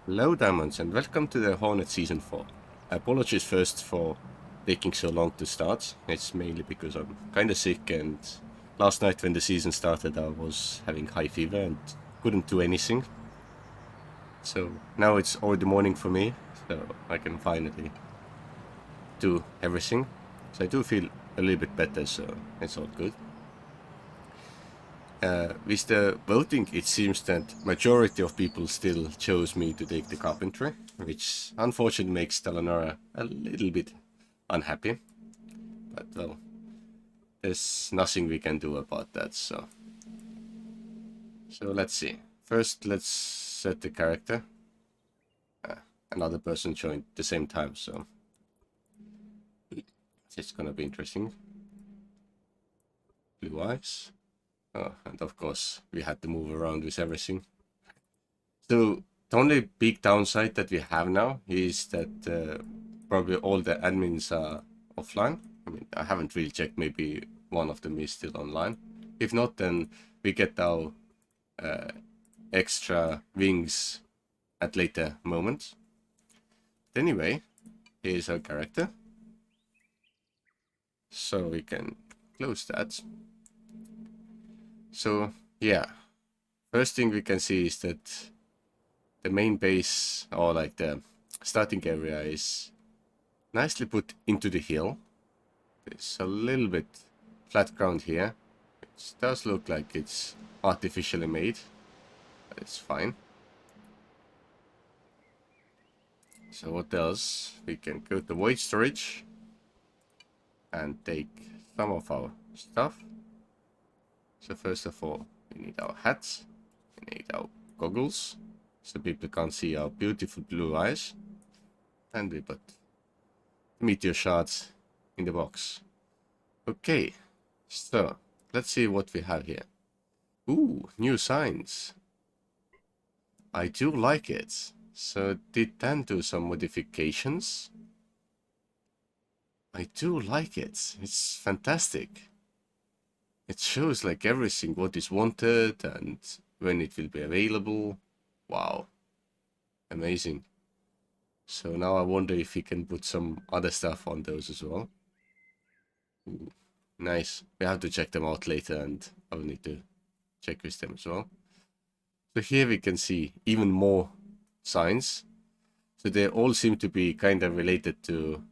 Hello Diamonds and welcome to the Hornet Season 4. Apologies first for taking so long to start. It's mainly because I'm kinda sick and last night when the season started I was having high fever and couldn't do anything. So now it's already morning for me, so I can finally do everything. So I do feel a little bit better, so it's all good. With the voting, it seems that majority of people still chose me to take the Carpentry, which unfortunately makes Dalanora a little bit unhappy. But well, there's nothing we can do about that, so let's see. First, let's set the character. Another person joined at the same time, so it's gonna be interesting. Blue eyes. Oh, and of course, we had to move around with everything. So the only big downside that we have now is that probably all the admins are offline. I mean, I haven't really checked. Maybe one of them is still online. If not, then we get our extra wings at later moments. But anyway, here's our character. So we can close that. So yeah, first thing we can see is that the main base, or like the starting area, is nicely put into the hill. There's a little bit flat ground here. It does look like it's artificially made, but it's fine. So what else? We can go to void storage and take some of our stuff. So first of all, we need our hats, we need our goggles, so people can't see our beautiful blue eyes, and we put meteor shards in the box. Okay, so let's see what we have here. Ooh, new signs. I do like it. So did Dan do some modifications? I do like it. It's fantastic. It shows like everything what is wanted and when it will be available. Wow. Amazing. So now I wonder if we can put some other stuff on those as well. Ooh, nice. We have to check them out later and I'll need to check with them as well. So here we can see even more signs. So they all seem to be kind of related to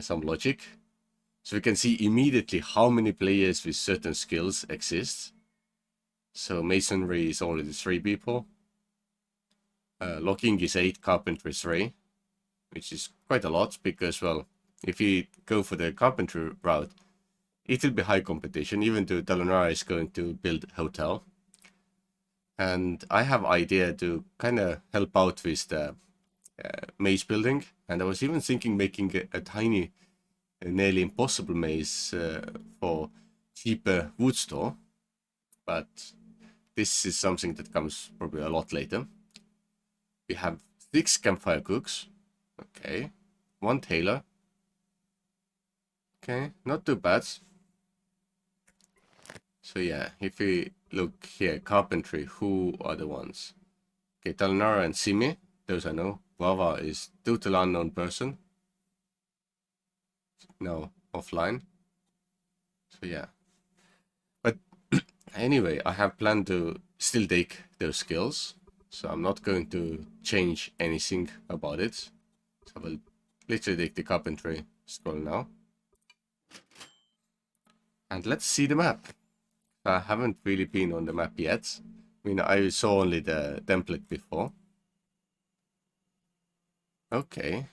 some logic. So we can see immediately how many players with certain skills exist. So masonry is already 3 people. Locking is 8, carpentry 3, which is quite a lot because, well, if you go for the carpentry route, it will be high competition, even though Dalanara is going to build a hotel. And I have idea to kind of help out with the maze building, and I was even thinking making a tiny, nearly impossible maze for cheaper wood store, but this is something that comes probably a lot later. We have 6 campfire cooks, okay, 1 tailor, okay, not too bad. So yeah, if we look here, carpentry, who are the ones? Okay, Talnara and Simi, those I know. Vava is total unknown person. No, offline. So yeah. But anyway, I have planned to still take those skills. So I'm not going to change anything about it. So I will literally take the carpentry scroll now. And let's see the map. I haven't really been on the map yet. I mean, I saw only the template before. Okay.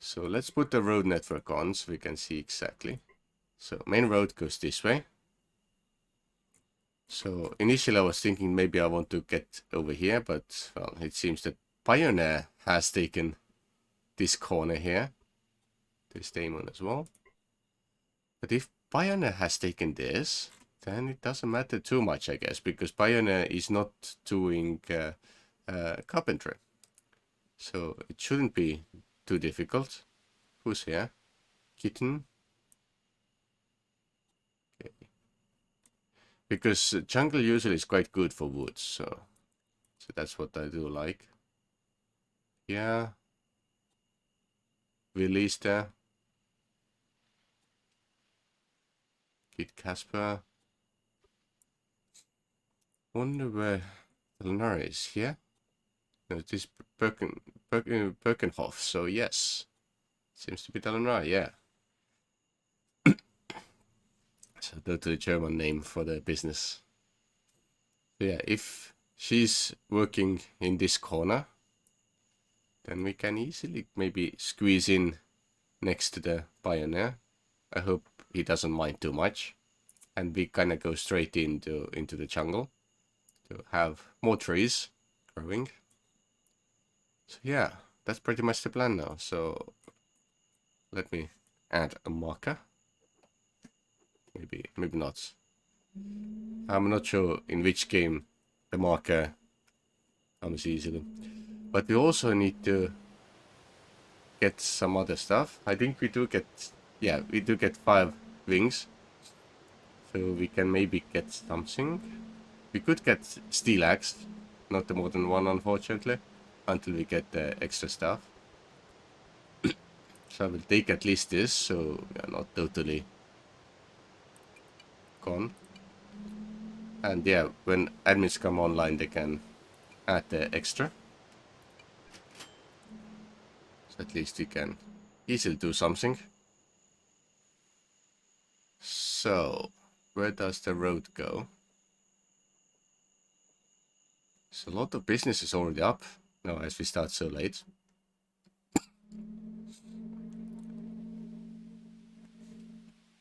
So let's put the road network on so we can see exactly. So main road goes this way. So initially I was thinking maybe I want to get over here, but well, it seems that Pioneer has taken this corner here. This Damon as well. But if Pioneer has taken this, then it doesn't matter too much, I guess, because Pioneer is not doing carpentry. So it shouldn't be too difficult. Who's here? Kitten. Okay. Because jungle usually is quite good for woods, so that's what I do like. Yeah. Willie's there. Kid Casper. Wonder where Lenara is here. No, it is Birkenhof, so yes. Seems to be Lenara, yeah. So totally German name for the business. So yeah, if she's working in this corner, then we can easily maybe squeeze in next to the pioneer. I hope he doesn't mind too much. And we kind of go straight into the jungle to have more trees growing. So yeah, that's pretty much the plan now. So let me add a marker. Maybe not. I'm not sure in which game the marker comes easily. But we also need to get some other stuff. I think we do get, yeah, we do get 5 wings. So we can maybe get something. We could get steel axe, not the modern one unfortunately, until we get the extra stuff. So I will take at least this, so we are not totally gone. And yeah, when admins come online, they can add the extra. So at least we can easily do something. So, where does the road go? So a lot of business is already up now as we start so late.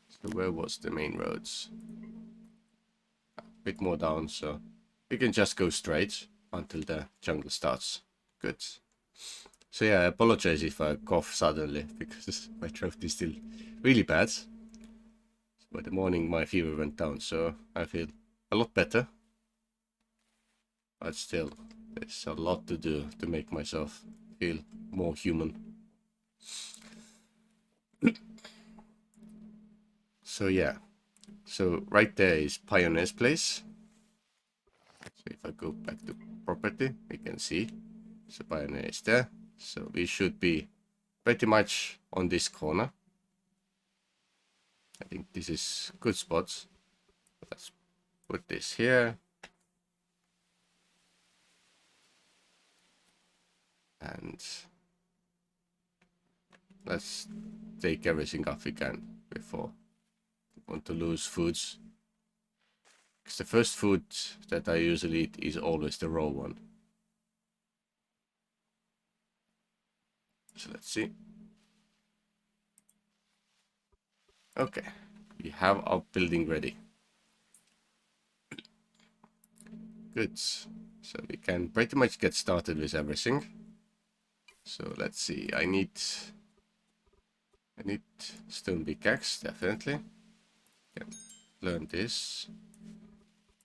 So where was the main roads? A bit more down, so we can just go straight until the jungle starts. Good. So yeah, I apologize if I cough suddenly, because my throat is still really bad. By the morning my fever went down, so I feel a lot better. But still, there's a lot to do to make myself feel more human. So yeah, so right there is Pioneer's place. So if I go back to property, we can see, so Pioneer is there. So we should be pretty much on this corner. I think this is good spots. Let's put this here. And let's take everything off we can before we want to lose foods. Because the first food that I usually eat is always the raw one. So let's see. Okay, we have our building ready. Good. So we can pretty much get started with everything. So let's see. I need stone pickaxe, definitely. Can learn this.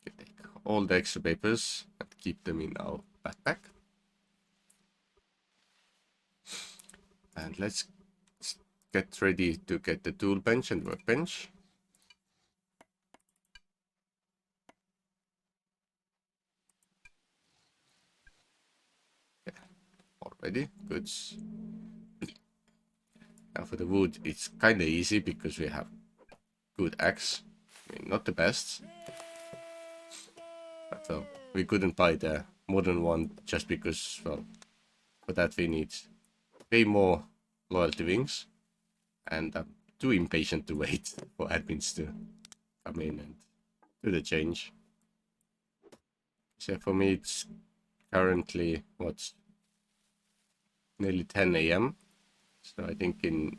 Can take all the extra papers and keep them in our backpack. And let's get ready to get the tool bench and workbench. Yeah, already good. Now for the wood, it's kind of easy because we have good axe. I mean, not the best, but well, we couldn't buy the modern one just because, well, for that we need way more loyalty wings, and I'm too impatient to wait for admins to come in and do the change. So for me, it's currently what's nearly 10 a.m. So I think in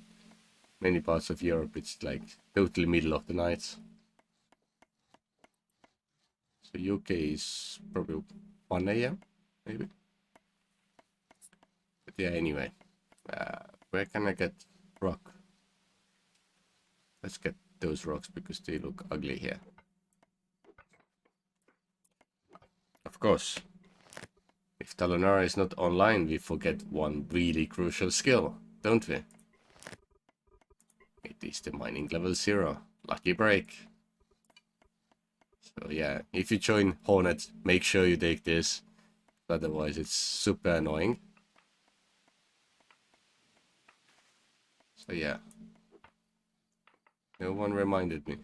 many parts of Europe it's like totally middle of the night. So UK is probably 1 a.m. maybe. But yeah, anyway, where can I get rock? Let's get those rocks because they look ugly here. Of course, if Talonara is not online, we forget one really crucial skill, don't we? It is the mining level 0. Lucky break. So yeah, if you join Hornet, make sure you take this. Otherwise it's super annoying. So yeah. No one reminded me.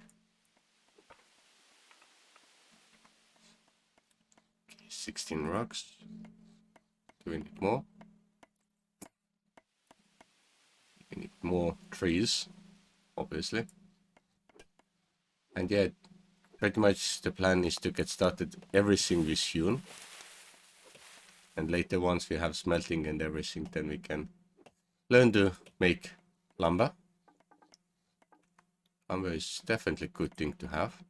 Okay, 16 rocks. Do we need more? We need more trees, obviously. And yeah, pretty much the plan is to get started everything with hewn. And later, once we have smelting and everything, then we can learn to make lumber. Lumber is definitely a good thing to have.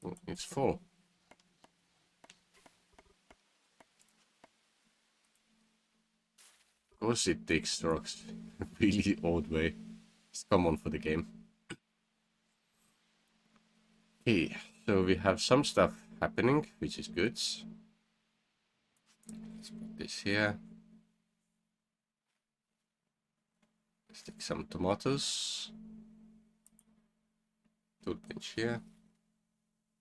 Oh, it's full. Of course it takes rocks. Really odd way. It's common for the game. Okay, so we have some stuff happening, which is good. Let's put this here. Let's take some tomatoes. Tool bench here.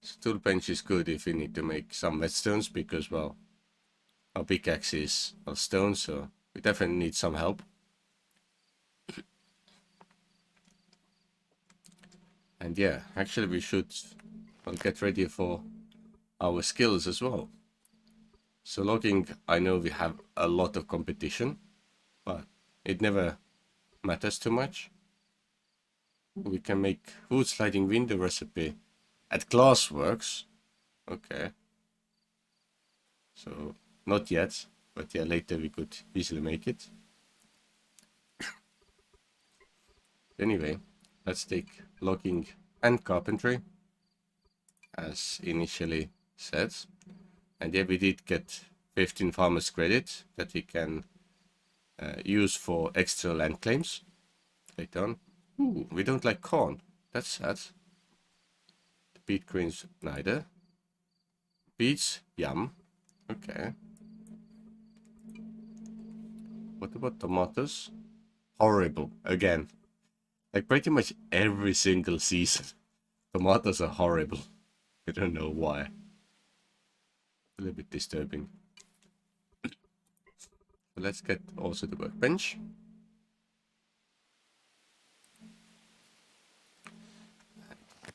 So tool bench is good if we need to make some whetstones because, well, our pickaxe is a stone, so we definitely need some help. And yeah, actually we should get ready for our skills as well. So logging, I know we have a lot of competition, but it never matters too much. We can make wood sliding window recipe at Glassworks. Okay. So not yet, but yeah, later we could easily make it. Anyway, let's take logging and carpentry as initially said. And yeah, we did get 15 farmers credit that we can use for extra land claims later on. Ooh, we don't like corn. That's sad. The beet greens neither. Beets, yum. Okay. What about tomatoes? Horrible. Again. Like pretty much every single season. Tomatoes are horrible. I don't know why. A little bit disturbing. So let's get also the workbench.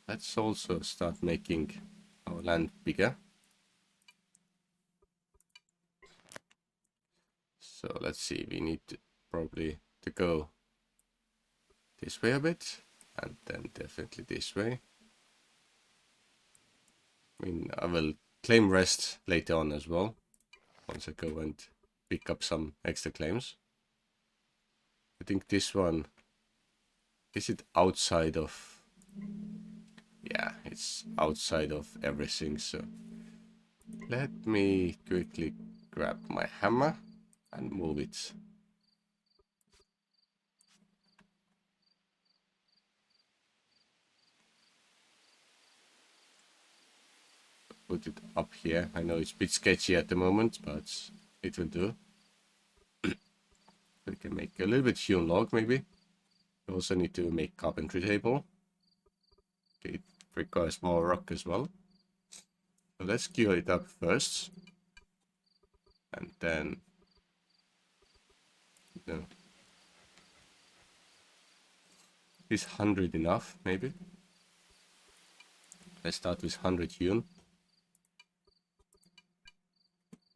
Let's also start making our land bigger. So let's see, we need to probably to go this way a bit, and then definitely this way. I mean, I will claim rest later on as well, once I go and pick up some extra claims. I think this one, is it outside of, yeah, it's outside of everything, so let me quickly grab my hammer and move it. Put it up here. I know it's a bit sketchy at the moment, but it will do. We can make a little bit hewn log maybe. We also need to make carpentry table. Okay, it requires more rock as well. So let's cure it up first. And then... no. Is 100 enough, maybe? Let's start with 100 hewn.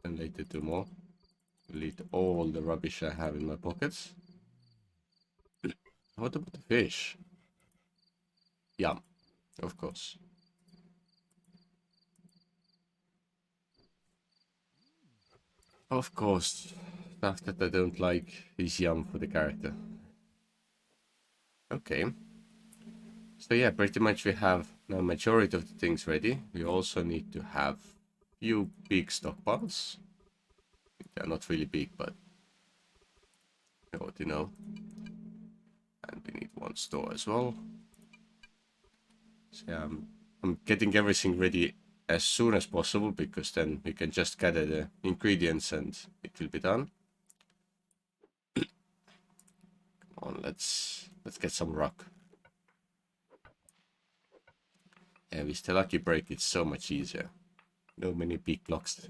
And later do more. Delete all the rubbish I have in my pockets. What about the fish? Yum, of course. Of course, stuff that I don't like is yum for the character. Okay. So yeah, pretty much we have now majority of the things ready. We also need to have few big stockpiles. They're not really big, but you know. And we need one store as well. So yeah, I'm getting everything ready as soon as possible because then we can just gather the ingredients and it will be done. Come on, let's get some rock. Yeah, with the lucky break it's so much easier. No many big blocks.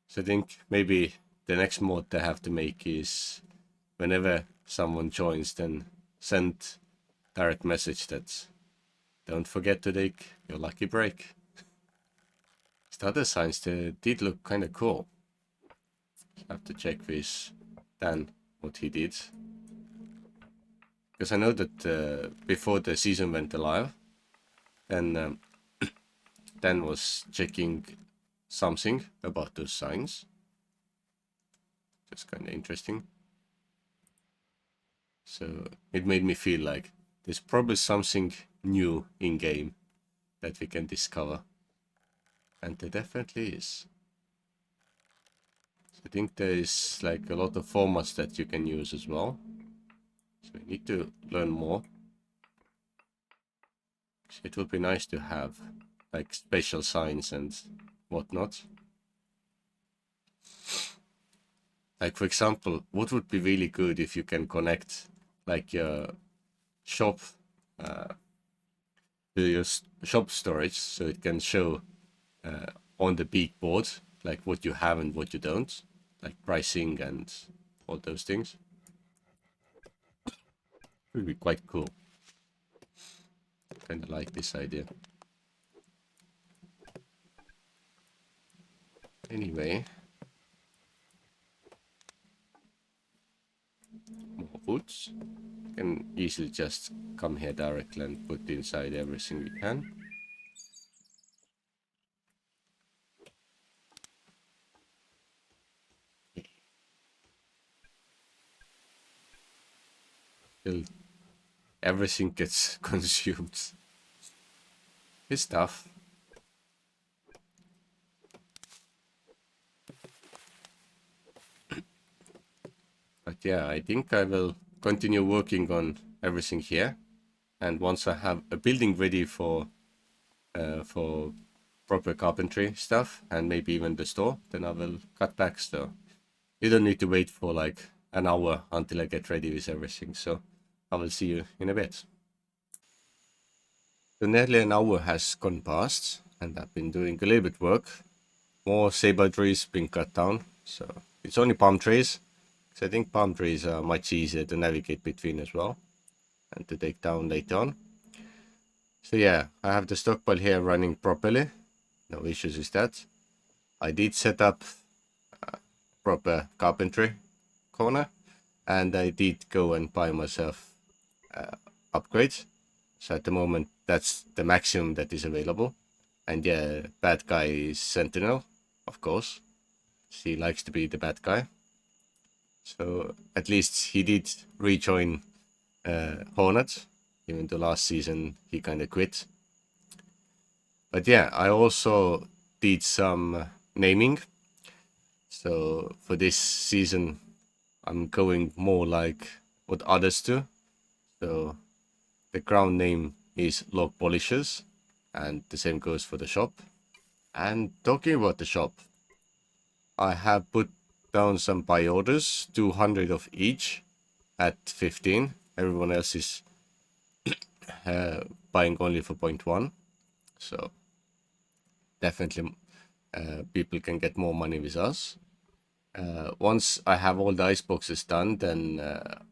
So I think maybe the next mod they have to make is whenever someone joins, then send direct message that don't forget to take your lucky break. The other signs, they did look kind of cool. I have to check with Dan what he did. Because I know that before the season went live, then Dan was checking something about those signs. That's kind of interesting. So it made me feel like there's probably something new in game that we can discover. And there definitely is. So I think there is like a lot of formats that you can use as well. So we need to learn more. So it would be nice to have like special signs and whatnot. Like for example, what would be really good if you can connect like your shop to your shop storage, so it can show on the big board like what you have and what you don't, like pricing and all those things. It would be quite cool. Kind of like this idea. Anyway, more woods. Can easily just come here directly and put inside everything we can. Till everything gets consumed. It's tough. But yeah, I think I will continue working on everything here. And once I have a building ready for proper carpentry stuff and maybe even the store, then I will cut back. So you don't need to wait for like an hour until I get ready with everything. So I will see you in a bit. So nearly an hour has gone past and I've been doing a little bit work. More saber trees being cut down. So it's only palm trees. So I think palm trees are much easier to navigate between as well and to take down later on. So yeah, I have the stockpile here running properly. No issues with that. I did set up proper carpentry corner and I did go and buy myself upgrades. So at the moment that's the maximum that is available. And yeah, bad guy is Sentinel, of course. He likes to be the bad guy. So at least he did rejoin Hornet, even though last season he kind of quit. But yeah, I also did some naming. So for this season, I'm going more like what others do. So the ground name is Log Polishers, and the same goes for the shop. And talking about the shop, I have put down some buy orders, 200 of each at 15. Everyone else is buying only for 0.1. So definitely people can get more money with us. Once I have all the ice boxes done, then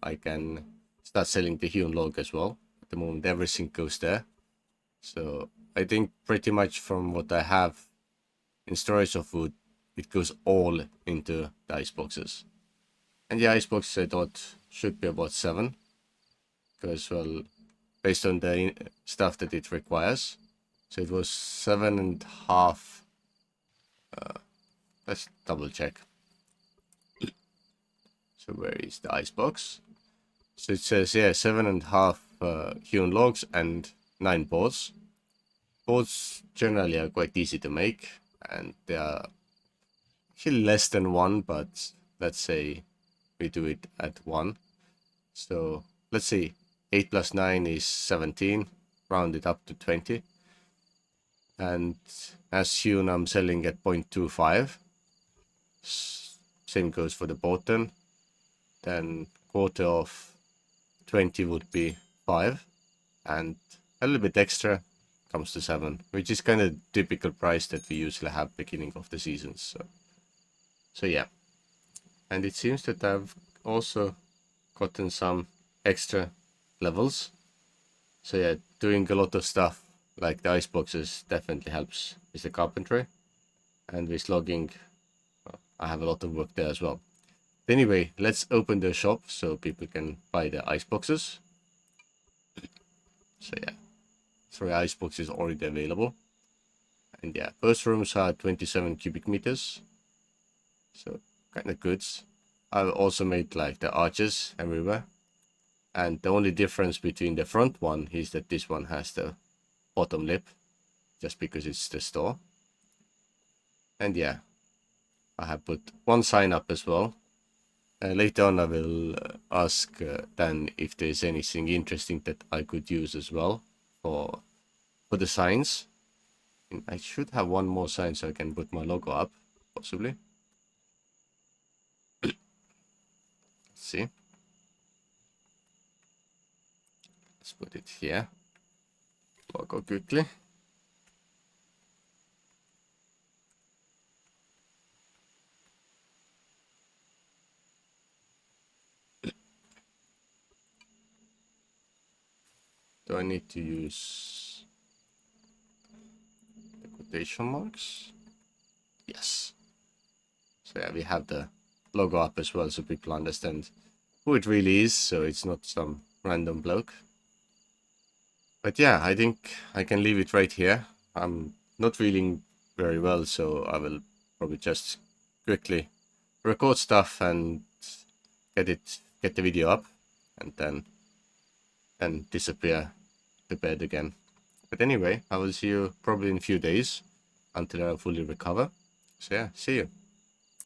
I can start selling the hewn log as well. At the moment, everything goes there. So I think pretty much from what I have in storage of wood, it goes all into the ice boxes. And the ice boxes I thought should be about 7. Because, well, based on the stuff that it requires. So it was 7.5. Let's double check. So where is the icebox? So it says, yeah, 7.5 hewn logs and 9 boards. Boards generally are quite easy to make, and they are actually less than 1, but let's say we do it at 1. So let's see, 8 plus 9 is 17, round it up to 20. And as hewn, I'm selling at 0.25. Same goes for the bottom. Then quarter of 20 would be 5, and a little bit extra comes to 7, which is kind of typical price that we usually have beginning of the season. So yeah, And it seems that I've also gotten some extra levels. So yeah, doing a lot of stuff like the ice boxes definitely helps with the carpentry. And with logging, well, I have a lot of work there as well. Anyway, let's open the shop so people can buy the ice boxes. So yeah, 3 ice boxes already available. And yeah, both rooms are 27 cubic meters. So kind of good. I've also made like the arches everywhere. And the only difference between the front one is that this one has the bottom lip, just because it's the store. And yeah, I have put one sign up as well. Later on I will ask Dan if there's anything interesting that I could use as well for the signs. And I should have one more sign so I can put my logo up, possibly. Let's see. Let's put it here. Logo quickly. Do I need to use the quotation marks? Yes. So yeah, we have the logo up as well so people understand who it really is, so it's not some random bloke. But yeah, I think I can leave it right here. I'm not feeling very well, so I will probably just quickly record stuff and get the video up, and then disappear to bed again. But anyway, I will see you probably in a few days until I fully recover. So yeah, see you.